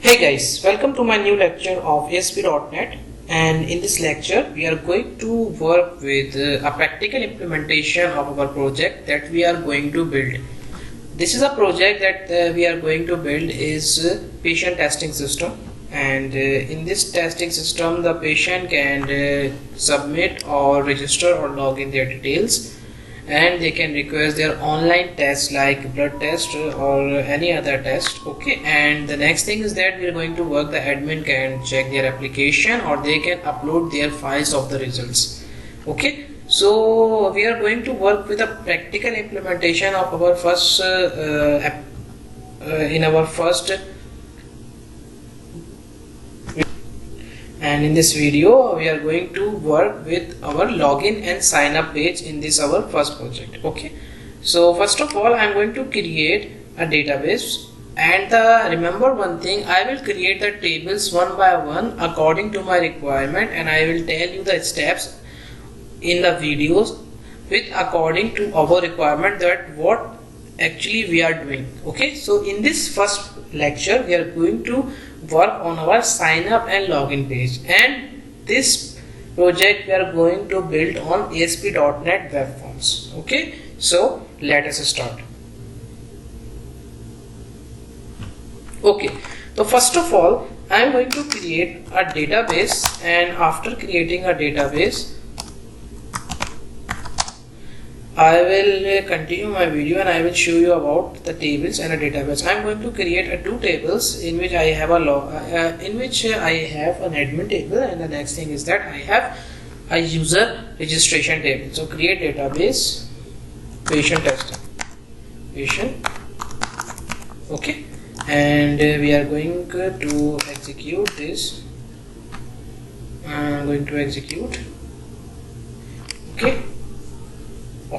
Hey guys, welcome to my new lecture of ASP.NET, and in this lecture we are going to work with a practical implementation of our project that we are going to build. This is a project that we are going to build is patient testing system, and in this testing system the patient can submit or register or log in their details, and they can request their online tests like blood test or any other test. Okay, and the next thing is that we are going to work, the admin can check their application or they can upload their files of the results. Okay, so we are going to work with a practical implementation of our first in our first, and in this video we are going to work with our login and sign up page in this our first project. Okay, so first of all I am going to create a database, and remember one thing, I will create the tables one by one according to my requirement, and I will tell you the steps in the videos with according to our requirement that what actually we are doing. Okay, so in this first lecture we are going to work on our sign up and login page, and this project we are going to build on ASP.NET Webforms. Okay, so let us start. Okay, so first of all I am going to create a database, and after creating a database I will continue my video and I will show you about the tables and a database. I am going to create two tables in which I have an admin table, and the next thing is that I have a user registration table. So create database patient testing patient. Okay, and we are going to execute this. I am going to execute. Okay,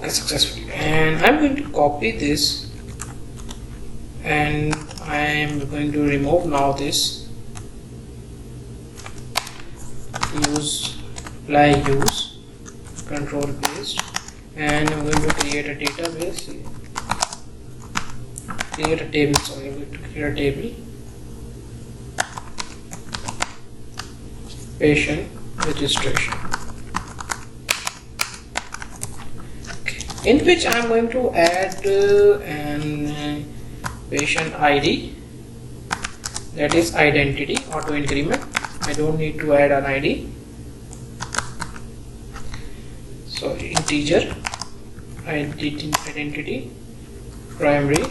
successfully, and I'm going to copy this, and I am going to remove now this use control paste, and I'm going to create a database, I'm going to create a table patient registration, in which I am going to add an patient ID, that is identity auto increment. I don't need to add an ID, so integer identity primary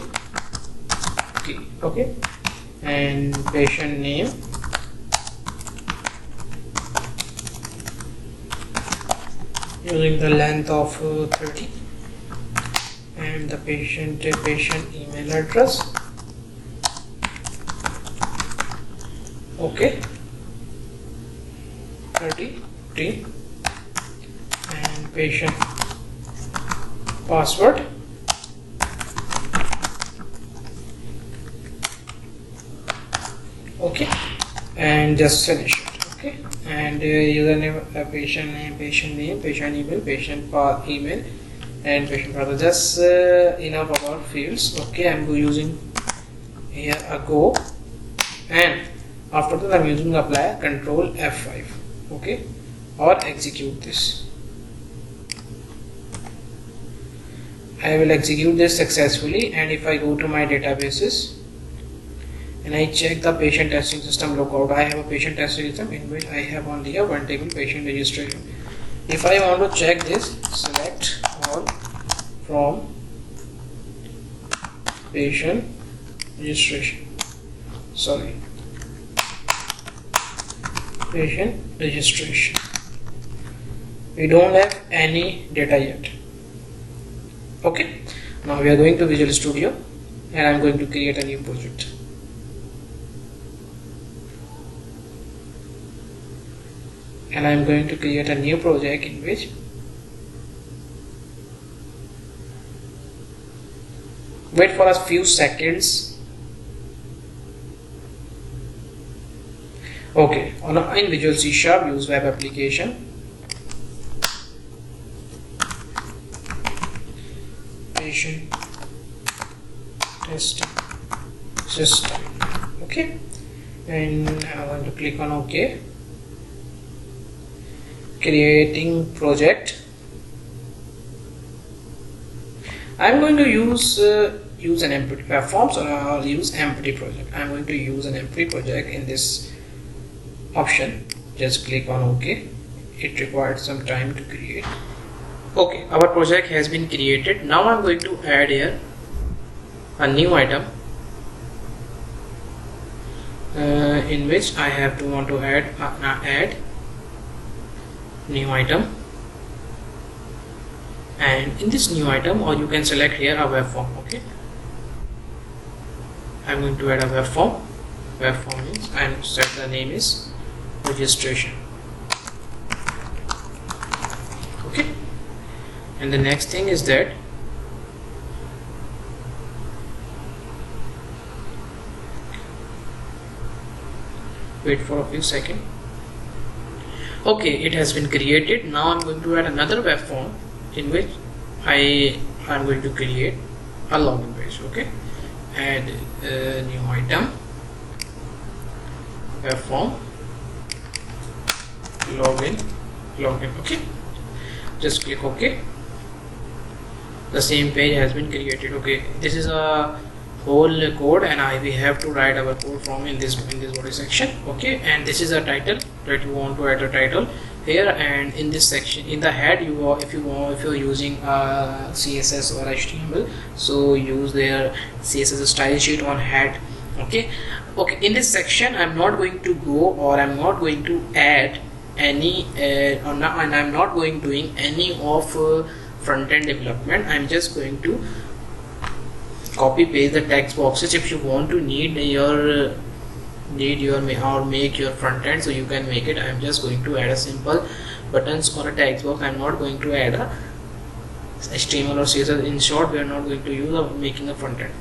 key. Okay, and patient name using the length of 30, and the patient email address. Okay, 30, and patient password. Okay, and just finish it. Okay, and username, patient name, patient email, email, and patient password. Just enough of our fields. Okay, I'm using here a go, and after that I'm using apply control F5. Okay, or execute this. I will execute this successfully, and if I go to my databases and I check the patient testing system lookout, I have a patient testing system in which I have only a one table patient registration. If I want to check this, select all from patient registration, patient registration. We don't have any data yet. Okay, now we are going to Visual Studio, and I am going to create a new project. And I am going to create a new project in which wait for a few seconds. Okay, in Visual C# use web application, patient testing system. Okay, and I'm going to click on OK. Creating project. I'm going to use an empty Webforms, or I'll use empty project. I'm going to use an empty project in this option. Just click on OK. It required some time to create. Okay, our project has been created. Now I'm going to add here a new item in which I have to want to add new item, and in this new item, or you can select here a web form. Okay, I'm going to add a web form. Web form means and set the name is registration. Okay, and the next thing is that wait for a few seconds. Okay, it has been created. Now I'm going to add another web form in which I am going to create a login page. Okay, add a new item, web form, login. Okay, just click OK. The same page has been created. Okay, this is a whole code, and we have to write our code from in this body section. Okay, and this is a title that you want to add a title here, and in this section in the head if you're using CSS or HTML, so use their CSS style sheet on head. Okay, in this section I'm not going to go, or I'm not going to add any and I'm not going doing any of front-end development. I'm just going to copy paste the text boxes. If you want to make your front end, so you can make it. I'm just going to add a simple buttons or a text box. I'm not going to add a HTML or CSS. In short, we are not going to use making a front end.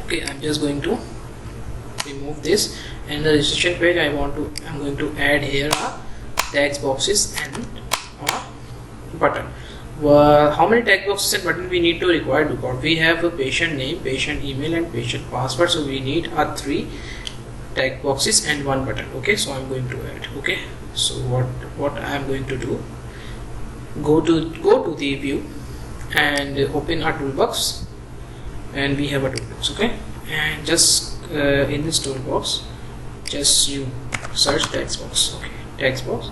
Okay, I'm just going to remove this, and the registration page I'm going to add here a text boxes and a button. How many text boxes and button we need to require? Because we have a patient name, patient email, and patient password, so we need 3 text boxes and 1 button. Okay, so I'm going to add. Okay, so what I'm going to do, go to the view and open our toolbox, and we have a toolbox. Okay, and just in this toolbox, just you search text box. Okay, text box,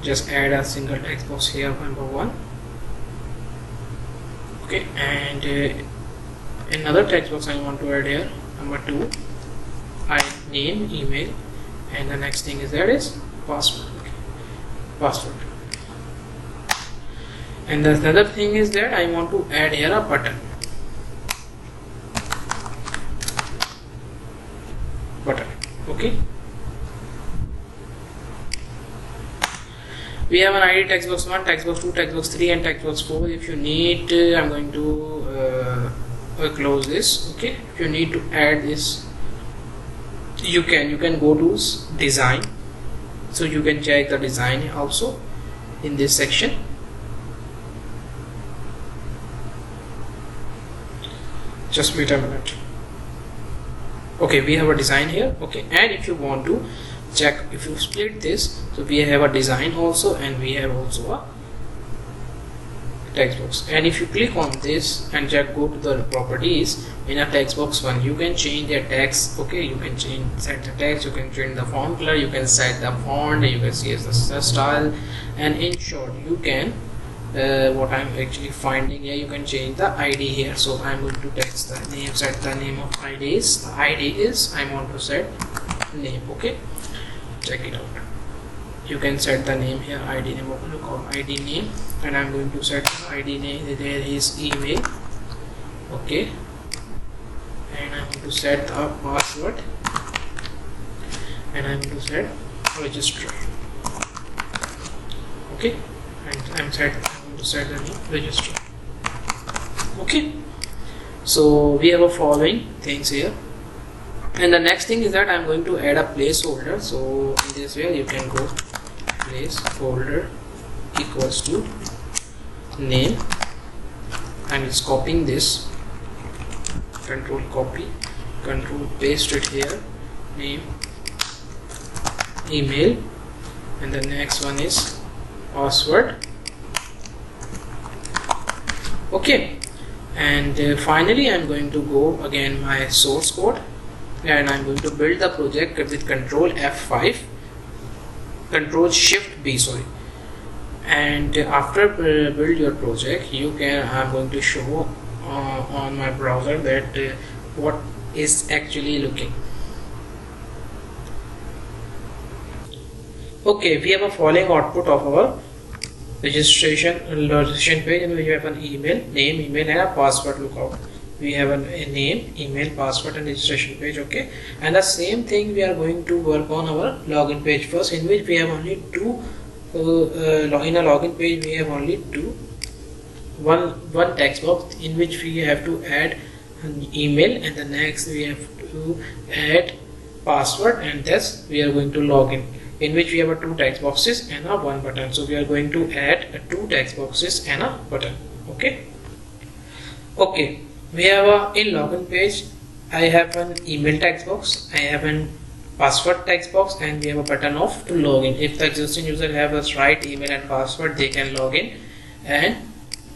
just add a single text box here, number 1. Okay, and another text box I want to add here, number 2. Name, email, and the next thing is password. Okay, password. And the another thing is that I want to add here a button. Okay, we have an ID text box 1, text box 2, text box 3, and text box 4. If you need, I'm going to close this. Okay, if you need to add this, you can go to design, so you can check the design also in this section. Just wait a minute. Okay, we have a design here. Okay, and if you want to check, if you split this, so we have a design also, and we have also a text box. And if you click on this and just go to the properties in a text box 1, you can change the text. Okay, you can set the text, you can change the font color, you can set the font, you can see the style, and in short you can what I'm actually finding here, you can change the ID here. So I'm going to text the name, set the name of IDs. The ID is, I want to set name. Okay, check it out. You can set the name here, ID name, open to call ID name, and I'm going to set the ID name. There is email. Okay, and I'm going to set the password, and I'm going to set register. Okay, and I'm going to set the name register. Okay, so we have a following things here. And the next thing is that I'm going to add a placeholder. So in this way you can go placeholder equals to name. I'm just copying this, control copy, control paste it here, name email, and the next one is password. Okay, and finally I'm going to go again my source code, and I'm going to build the project with Control F5, Control Shift B, sorry. And after build your project, I'm going to show on my browser that what is actually looking. Okay, we have a following output of our registration page, and we have an email, name, email, and a password. Look out, we have a name, email, password, and registration page. Okay, and the same thing we are going to work on our login page first, in which we have only two. In a login page we have only one text box in which we have to add an email, and the next we have to add password, and thus we are going to log in which we have a two text boxes and a one button. So we are going to add two text boxes and a button. Okay, we have a in login page, I have an email text box, I have an password text box, and we have a button of to login. If the existing user have a right email and password, they can log in, and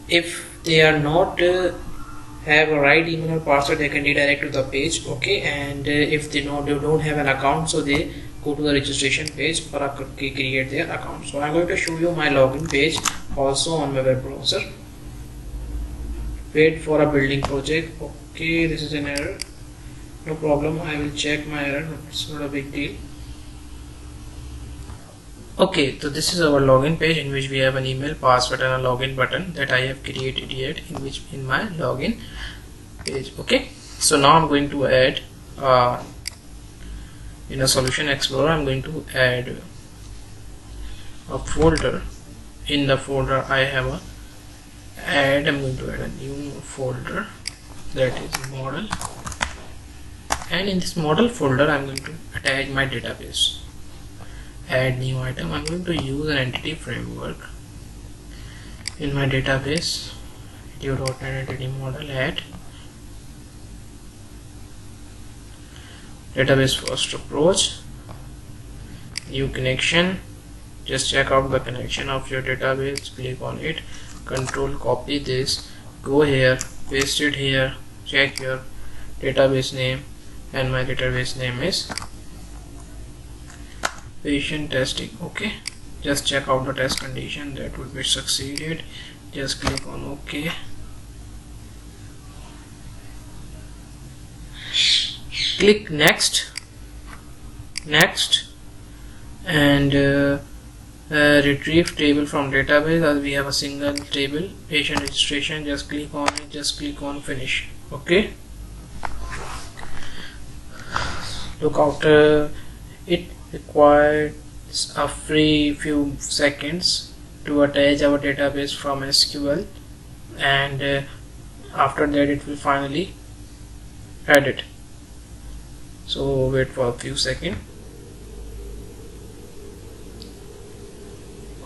if they are not have a right email or password, they can redirect to the page. Okay, and if they don't have an account, so they go to the registration page for create their account. So I'm going to show you my login page also on my web browser. Wait for a building project. Okay, this is an error. No problem, I will check my error, it's not a big deal. Okay, so this is our login page in which we have an email, password, and a login button that I have created yet in my login page. Okay, so now I'm going to add in a solution explorer, I'm going to add a folder. In the folder I have I'm going to add a new folder, that is model. And in this model folder I'm going to attach my database. Add new item, I'm going to use an entity framework. In my database, .NET entity model, add database first approach, new connection. Just check out the connection of your database, click on it, control copy this, go here, paste it here, check your database name, and my database name is patient testing. Okay, just check out the test condition, that would be succeeded. Just click on OK. Click next, and retrieve table from database. As we have a single table, patient registration, just click on it, just click on finish. Okay, look out, it requires a few seconds to attach our database from SQL, and after that it will finally add it. So wait for a few seconds.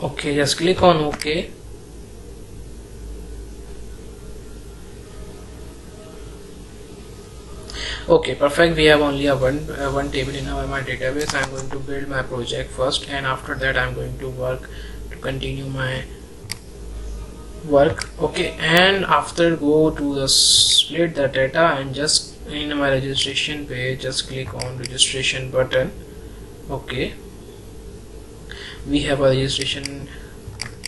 Okay, just click on OK. Okay, perfect. We have only a one table in my database. I'm going to build my project first, and after that I'm going to continue my work. Okay, and after go to the split the data, and just in my registration page, just click on registration button. Okay, we have a registration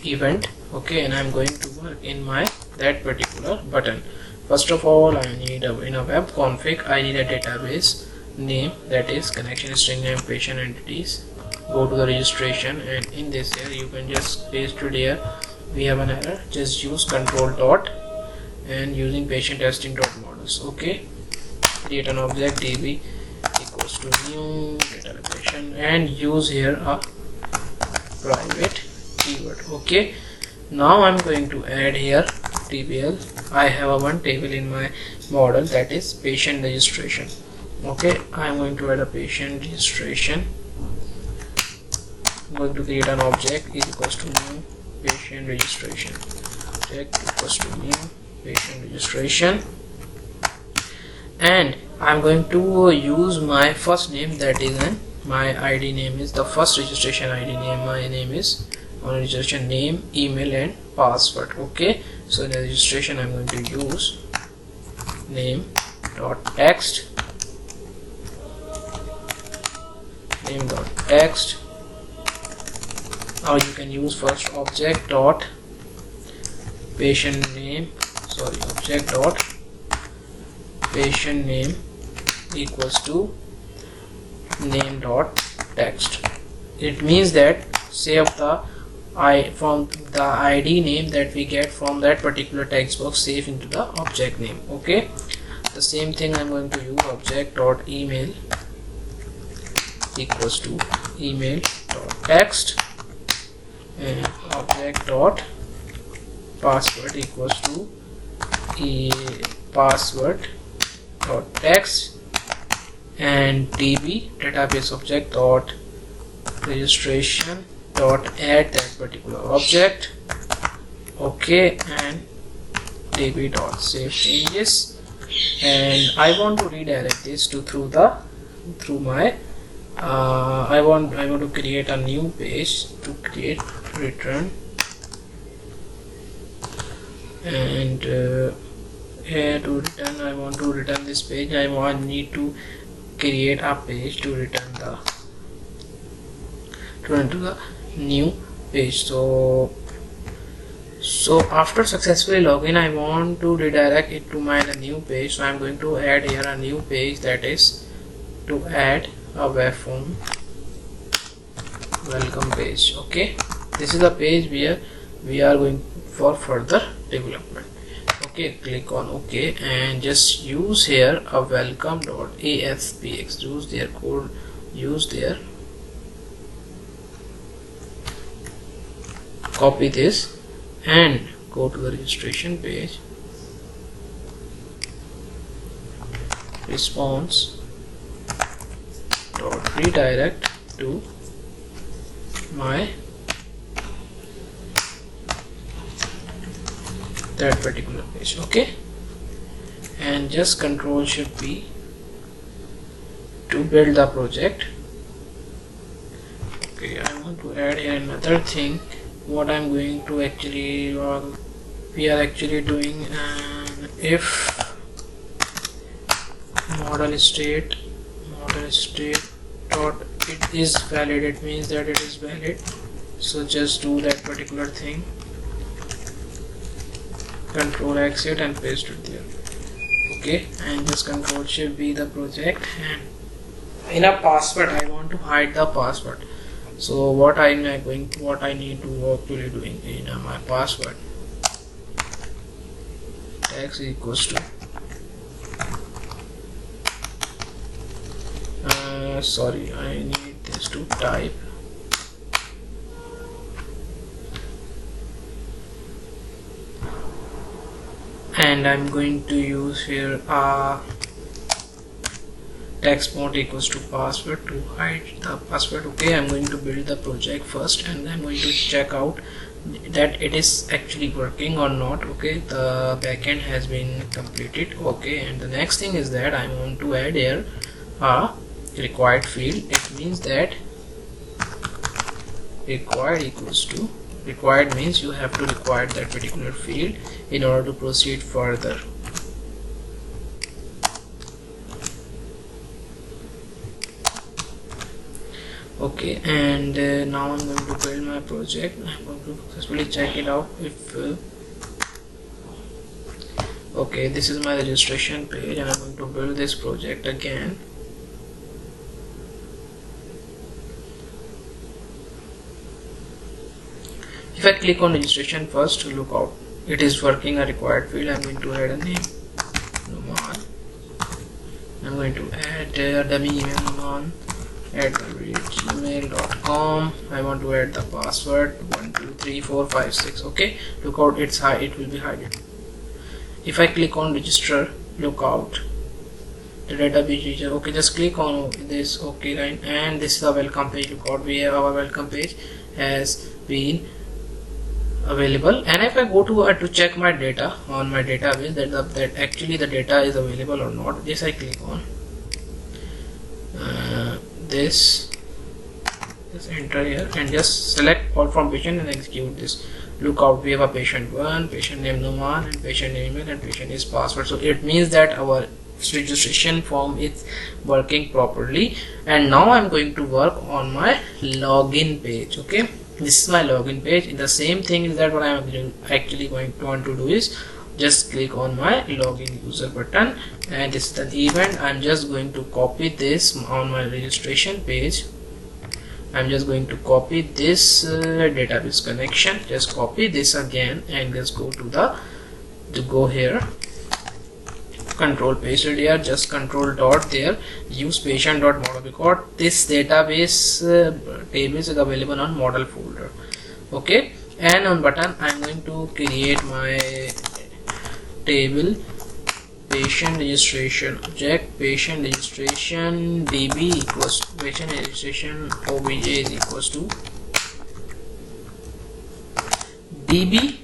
event. Okay, and I'm going to work in that particular button. First of all, I need in a web config, I need a database name, that is connection string name patient entities. Go to the registration, and in this here you can just paste it here. We have an error, just use control dot and using patient testing dot models. Okay, create an object db equals to new data location, and use here a private keyword. Okay, now I'm going to add here tbl. I have one table in my model, that is patient registration. Okay, I'm going to add a patient registration. I'm going to create an object is equals to new patient registration, object equals to new patient registration, and I'm going to use my first name, that is an my ID name is the first registration ID name. My name is on registration name, email and password. Okay, so in the registration I'm going to use name dot text, name dot text. Now you can use first object dot patient name, object dot patient name equals to name dot text. It means that save the from the ID name that we get from that particular text box, save into the object name. Okay, the same thing I'm going to use object dot email equals to email dot text, and object dot password equals to password dot text, and db database object dot registration dot add that particular object. Okay, and db dot save changes, and I want to redirect this to through my I want to create a new page to create return, and here to return I want to return this page. Need to create a page to return the new page. So after successfully login, I want to redirect it to my new page. So I'm going to add here a new page, that is to add a web form welcome page. Okay, this is the page where we are going for further development. Okay, click on OK and just use here a welcome.aspx, use their code, use their, copy this and go to the registration page, response dot redirect to my that particular page. Okay, and just control shift B to build the project. Okay, I want to add here another thing. What I'm going to actually we are actually doing an if model state dot it is valid, it means that it is valid. So just do that particular thing, control exit and paste it there. Okay, and just control shift B the project, and in a password I want to hide the password. So what I need to actually doing in my password text equals to sorry, I need this to type and I'm going to use here text mode equals to password to hide the password. Okay, I'm going to build the project first and I'm going to check out that it is actually working or not. Okay, the backend has been completed. Okay, and the next thing is that I want to add here a required field. It means that required equals to, required means you have to require that particular field in order to proceed further. Okay, and now I'm going to build my project. I'm going to successfully check it out if okay, this is my registration page and I'm going to build this project again. If I click on registration first, look out, it is working a required field. I'm going to add a name, Numan. I'm going to add a dummy email, Numan at gmail.com. I want to add the password 123456. Okay, look out, it's high, it will be hidden. If I click on register, look out, the database register. Okay, just click on this. Okay, right, and this is a welcome page. Look out, we have our welcome page has been available. And if I go to check my data on my database, that actually the data is available or not, this I click on this just enter here and just select all from patient and execute this. Look out, we have a patient 1, patient name Numan, and patient email, and patient is password. So it means that our registration form is working properly. And now I'm going to work on my login page. Okay, this is my login page. The same thing is that what I'm actually going to want to do is just click on my login user button, and this is the event. I'm just going to copy this on my registration page. I'm just going to copy this database connection, just copy this again and just go to go here, control paste it here, just control dot there, use patient dot model, because this database table is available on model folder. Okay, and on button I'm going to create my table patient registration object, patient registration db equals to patient registration obj is equals to db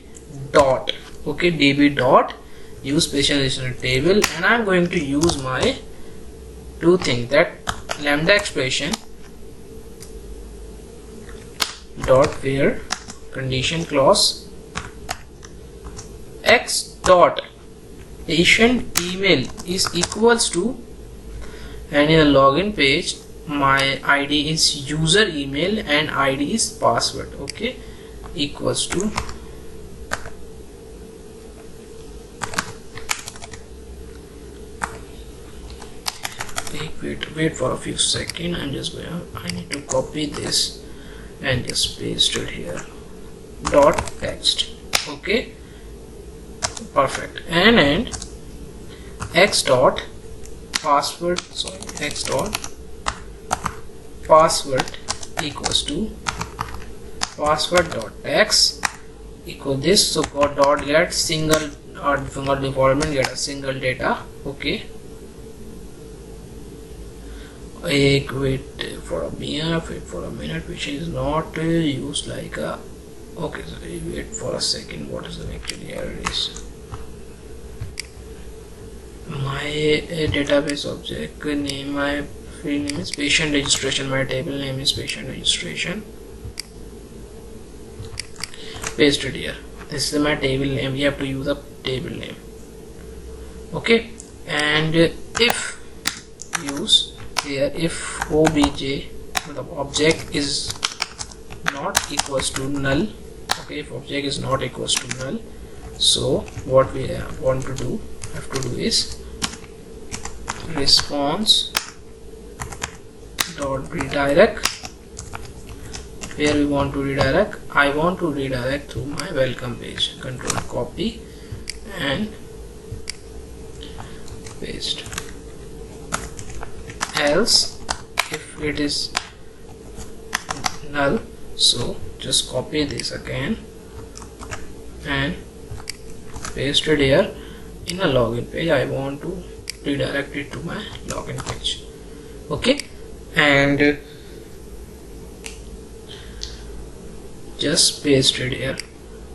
dot, okay, db dot use patient registration table, and I'm going to use my two things, that lambda expression dot where condition clause x dot patient email is equals to, and in a login page my id is user email and id is password, okay, equals to wait for a few seconds. I'm just going, I need to copy this and just paste it here, dot text, okay, perfect, and x dot password, sorry, x dot password equals to password dot text equal this, so dot get single or single deformant, get a single data, okay. Wait for a minute, which is not used like a, okay, so wait for a second, what is the actually error is my database object name, my field name is patient registration, my table name is patient registration, paste it here, this is my table name, we have to use a table name, okay, and if use here, if obj, the object is not equals to null, okay, if object is not equals to null, so what we want to do, have to do is response dot redirect, where we want to redirect, I want to redirect to my welcome page, control copy and paste, else if it is null, so just copy this again and paste it here in a login page. I want to redirect it to my login page, okay, and just paste it here.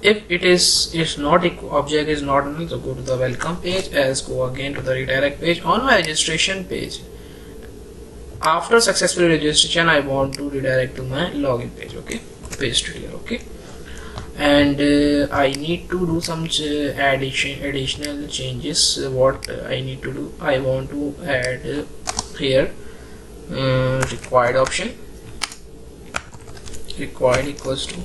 If it is not object is not null, so go to the welcome page, else go again to the redirect page. On my registration page, after successful registration, I want to redirect to my login page, okay, paste it here, okay, and I need to do some additional changes. What I need to do, I want to add here required option, required equals to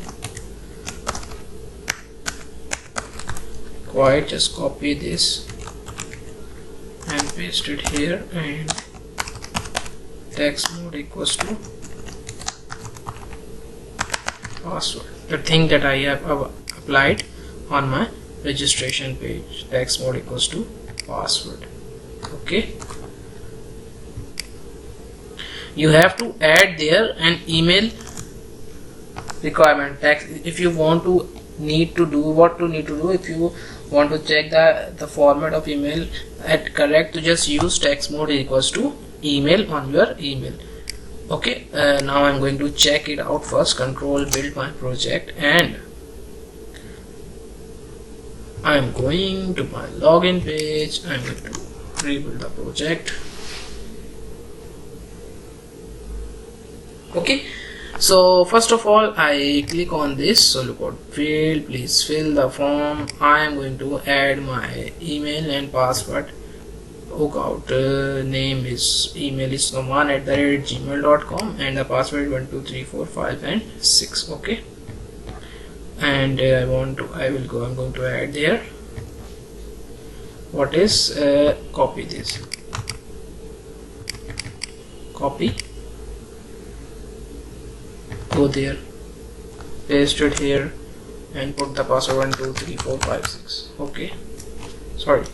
required, just copy this and paste it here, and text mode equals to password, the thing that I have applied on my registration page, text mode equals to password, okay. You have to add there an email requirement text if you want to need to do what to need to do. If you want to check the format of email at correct, to just use text mode equals to email on your email, okay. Now I'm going to check it out first, control build my project, and I'm going to my login page. I'm going to rebuild the project, okay. So first of all I click on this. So look out, field, please fill the form. I am going to add my email and password. Look out, name is, email is noman@gmail.com and the password is 1 2 3 4 5 and 6. Okay, and I'm going to add there. What is copy this, copy, go there, paste it here and put the password 1 2 3 4 5 6. Okay, sorry,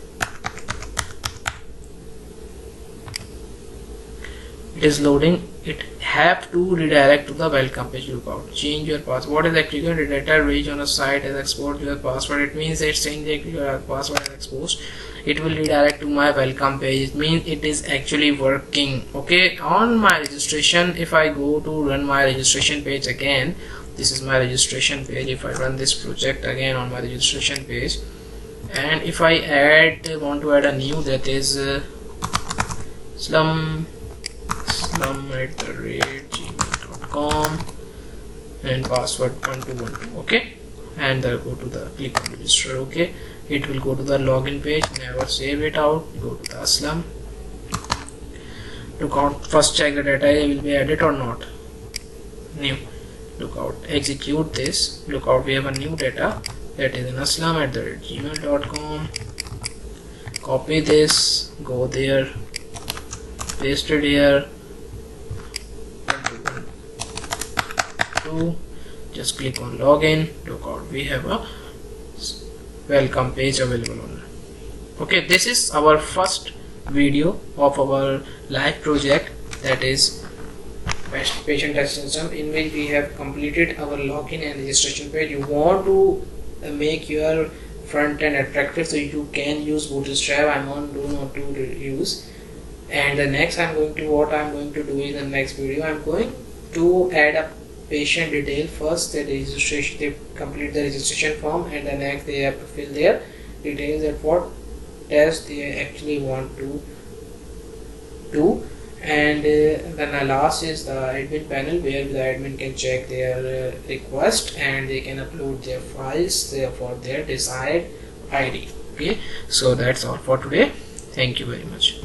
it is loading. It have to redirect to the welcome page. Look out, change your password. What is actually going to data reach on a site as export your password? It means it's saying that your password is exposed. It will redirect to my welcome page. It means it is actually working. Okay, on my registration, if I go to run my registration page again, this is my registration page. If I run this project again on my registration page, and if I want to add a new, that is slum@gmail.com and password 1212. Okay, and go to the click on register. Okay, it will go to the login page. Never save it out. Go to the slum. Look out, first check the data will be added or not. New. Look out, execute this. Look out, we have a new data that is in aslam@gmail.com. Copy this, go there, paste it here. Just click on login. Look out, we have a welcome page available on. Okay, this is our first video of our live project, that is patient test system, in which we have completed our login and registration page. You want to make your front end attractive, so you can use Bootstrap. I do not to use. And the next what I'm going to do in the next video, I'm going to add a patient detail. First the registration, they complete the registration form, and the next they have to fill their details at what test they actually want to do. And then the last is the admin panel, where the admin can check their request and they can upload their files for their desired ID. Okay, so that's all for today. Thank you very much.